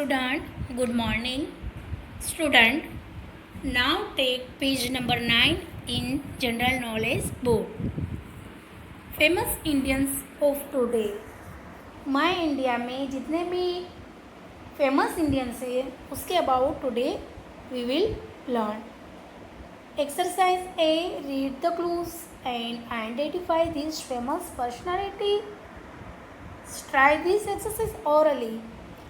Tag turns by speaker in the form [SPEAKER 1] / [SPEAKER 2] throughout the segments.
[SPEAKER 1] Student, good morning. Student, now take page number 9 in General Knowledge book. Famous Indians of today. My India में जितने भी famous Indians हैं उसके about today we will learn. Exercise A. Read the clues and identify these famous personality. Try this exercise orally.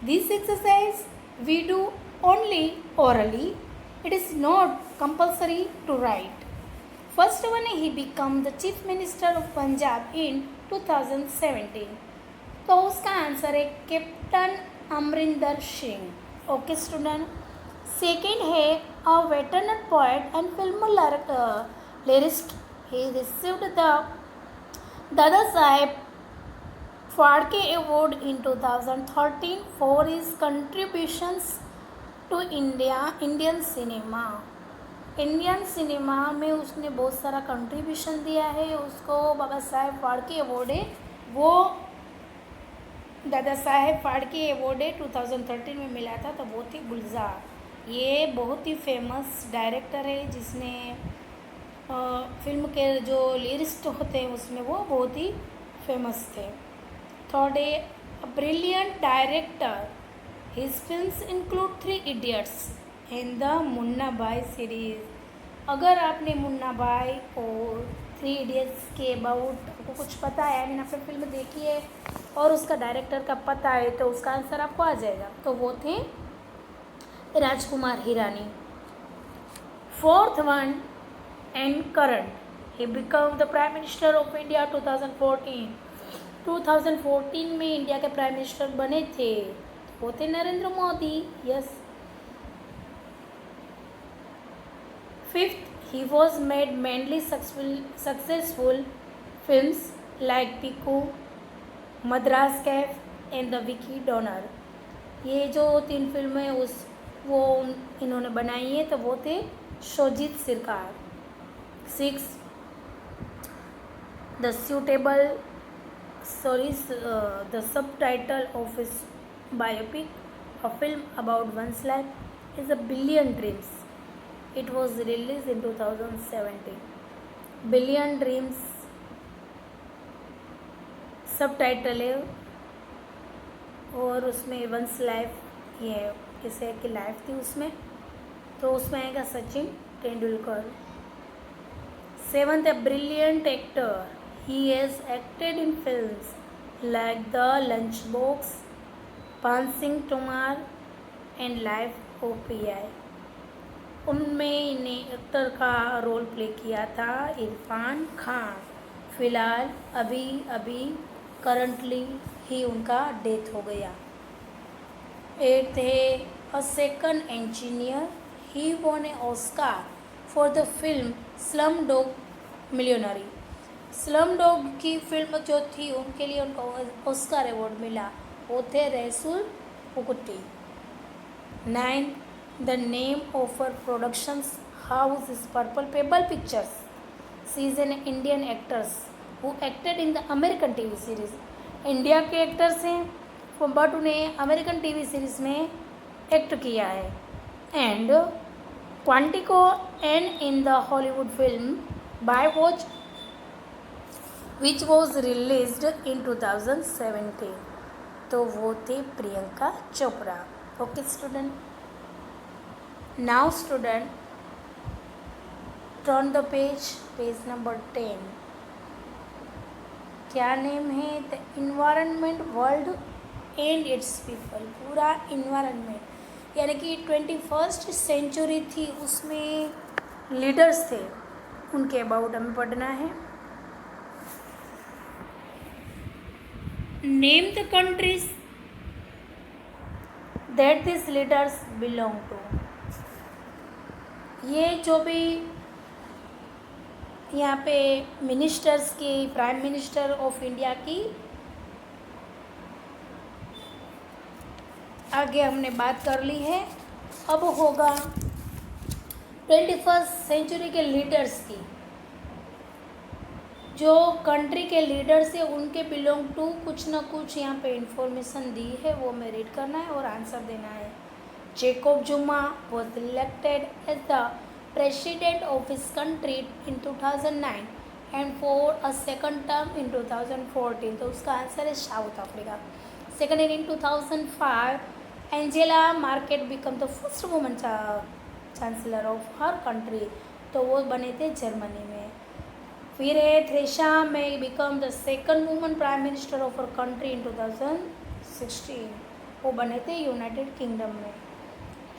[SPEAKER 1] This exercise we do only orally. It is not compulsory to write. First one, he became the chief minister of Punjab in 2017. तो उसका answer है captain Amarinder Singh. Okay student. Second है a veteran poet and film lyricist. He received the Dada Saheb Phalke award in 2013 for his contributions to Indian cinema. Indian cinema में उसने बहुत सारा contribution दिया है. उसको बाबा साहेब फाड़के अवार्ड है, वो दादा साहेब फाड़के अवार्ड 2013 में मिला था. तो वो थी गुलजार. ये बहुत ही फेमस डायरेक्टर है जिसने फिल्म के जो लिरिस्ट होते हैं उसमें वो बहुत ही फेमस थे. थर्ड है a brilliant director. His films include 3 idiots and the Munna भाई सीरीज. अगर आपने मुन्ना भाई और 3 इडियट्स के अबाउट आपको कुछ पता है, मैंने आपने फिल्म देखी है और उसका डायरेक्टर का पता है, तो उसका आंसर आपको आ जाएगा. तो वो थे Rajkumar Hirani. Fourth one and current. He become the prime minister of India 2014. 2014 में इंडिया के प्राइम मिनिस्टर बने थे, वो थे Narendra Modi. Yes. Fifth, he was made mainly successful films like Piku, Madras Cafe and The Vicky Donor. ये जो 3 फिल्में वो इन्होंने बनाई है, तो वो थे शोजित Sarkar. 6, the subtitle of his biopic, a film about one's life, is A Billion Dreams. It was released in 2017. Billion Dreams subtitle है और उसमें वंस लाइफ, ये किसी की लाइफ थी उसमें, तो उसमें आएगा Sachin Tendulkar. 7th, a brilliant actor. He has acted in films like The Lunchbox, पान Singh Tomar and Life of Pi. उनमें इन्हें एक्टर का रोल प्ले किया था इरफान खान. फिलहाल अभी करंटली ही उनका डेथ हो गया. 8th है a second engineer. He won a Oscar for the film Slumdog Millionaire. Slumdog की फिल्म जो थी उनके लिए उनको ऑस्कार अवार्ड मिला, वो थे रसूल पुकुटी. 9th, the name of her productions house is Purple Pebble Pictures. She is an Indian actress who acted in the American TV series. India के एक्टर्स हैं बट उन्हें अमेरिकन टीवी सीरीज में act किया है. And Quantico and in the Hollywood film bye watch which was released in 2017. तो वो थे Priyanka Chopra. Okay student. Now student, turn the page number 10. क्या नेम है? The environment world and its people. पूरा environment यानी कि 21st सेंचुरी थी, उसमें लीडर्स थे, उनके अबाउट हमें पढ़ना है. Name the countries that this leaders belong to. ये जो भी यहाँ पे मिनिस्टर्स की, प्राइम मिनिस्टर ऑफ इंडिया की आगे हमने बात कर ली है. अब होगा 21st सेंचुरी के लीडर्स की. जो कंट्री के लीडर्स है उनके बिलोंग टू कुछ ना कुछ यहाँ पे इंफॉर्मेशन दी है, वो मैं रीड करना है और आंसर देना है। Jacob Zuma was elected as the president of his country in 2009 and for a second term in 2014, तो उसका आंसर है South Africa. Second in 2005 Angela Merkel become the first woman chancellor of her country, तो वो बने थे Germany में। फिर है Theresa May become the second woman prime minister of our country in 2016, वो बने थे यूनाइटेड किंगडम में।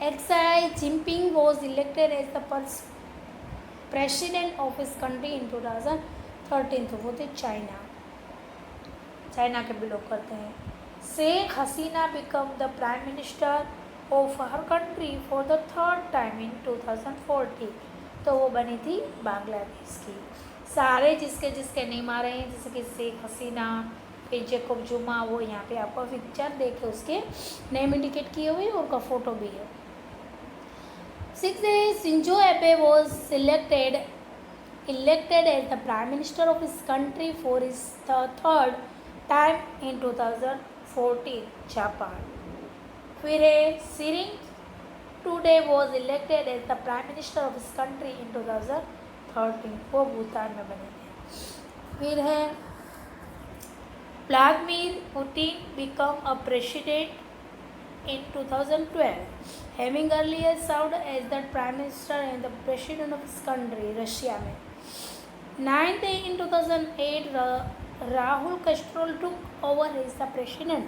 [SPEAKER 1] Xi Jinping was elected as the president of his country in 2013, तो वो थे चाइना के बिलोंग करते हैं। Sheikh Hasina become the prime minister of her country for the third time in 2040, तो वो बनी थी बांग्लादेश की। सारे जिसके जिसके नेम आ रहे हैं, जैसे कि शेख हसीना, फिर जेकब जुमा, वो यहाँ पे आपको पिक्चर देखे उसके नेम इंडिकेट किए हुए, उनका फोटो भी है। 6 शिंजो एबे was elected as the prime minister of his country for his third time in 2014, Japan. फिर सिरिंग टुडे was elected as the prime minister of his country in 2013, वो भूटान में बने थे। फिर है Vladimir Putin become a president in 2012, having earlier served as the prime minister and the president of his country, Russia में। 9th in 2008, Rahul Castro took over as the president.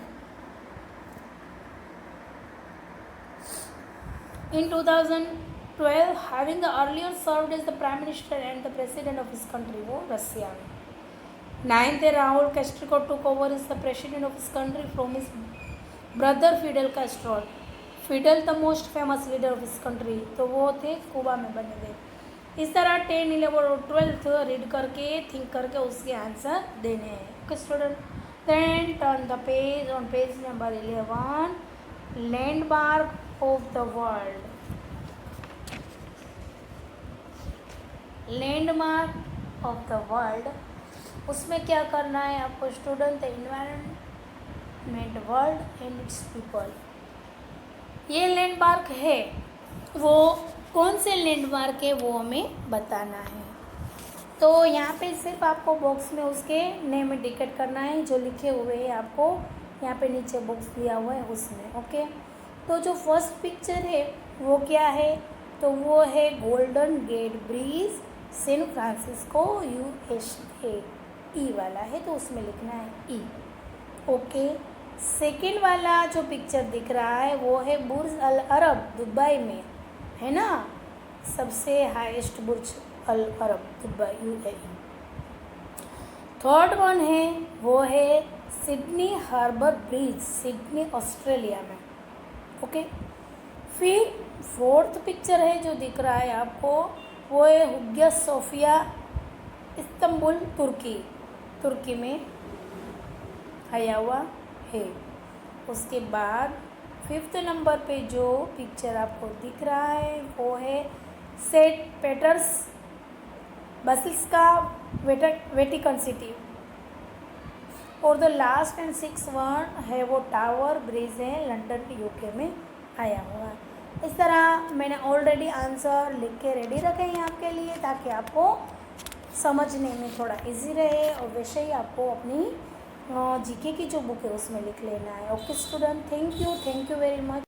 [SPEAKER 1] In 2012, having earlier served as the prime minister and the president of his country, वो Russia में। 9th, Rahul Castro took over as the president of his country from his brother Fidel Castro. Fidel the most famous leader of this country, तो वो थे कुबा में बने थे। इस तरह 10, 11 और 12 रीड करके थिंक करके उसके आंसर देने हैं। Okay student, then turn the page on page number 11, landmark of the world. Landmark of the world, उसमें क्या करना है आपको student? The environment world and its people, ये लैंडमार्क है, वो कौन से लैंडमार्क है वो हमें बताना है। तो यहाँ पे सिर्फ आपको बॉक्स में उसके नेम इंडिकेट करना है, जो लिखे हुए हैं आपको यहाँ पे नीचे बॉक्स दिया हुआ है उसमें। ओके, तो जो फर्स्ट पिक्चर है वो क्या है? तो वो है Golden Gate Bridge, San Francisco, USA। E वाला है तो उसमें लिखना है ई। ओके, सेकेंड वाला जो पिक्चर दिख रहा है वो है बुर्ज अल अरब, दुबई में है ना, सबसे highest Burj Al Arab, Dubai, UAE। Third one है वो है Sydney Harbour Bridge, Sydney Australia में। ओके, फिर फोर्थ पिक्चर है जो दिख रहा है आपको, वो है हुगिया सोफिया, इस्तांबुल, तुर्की में आया हुआ है। उसके बाद 5th नंबर पे जो पिक्चर आपको दिख रहा है वो है Saint Peter's Basilica, Vatican City. और the last and 6th one है वो टावर ब्रिज है, लंदन, UK में आया हुआ है। इस तरह मैंने ऑलरेडी आंसर लिख के रेडी रखे हैं आपके लिए, ताकि आपको समझने में थोड़ा इजी रहे, और वैसे ही आपको अपनी GK की जो बुक है उसमें लिख लेना है। Okay student, thank you very much.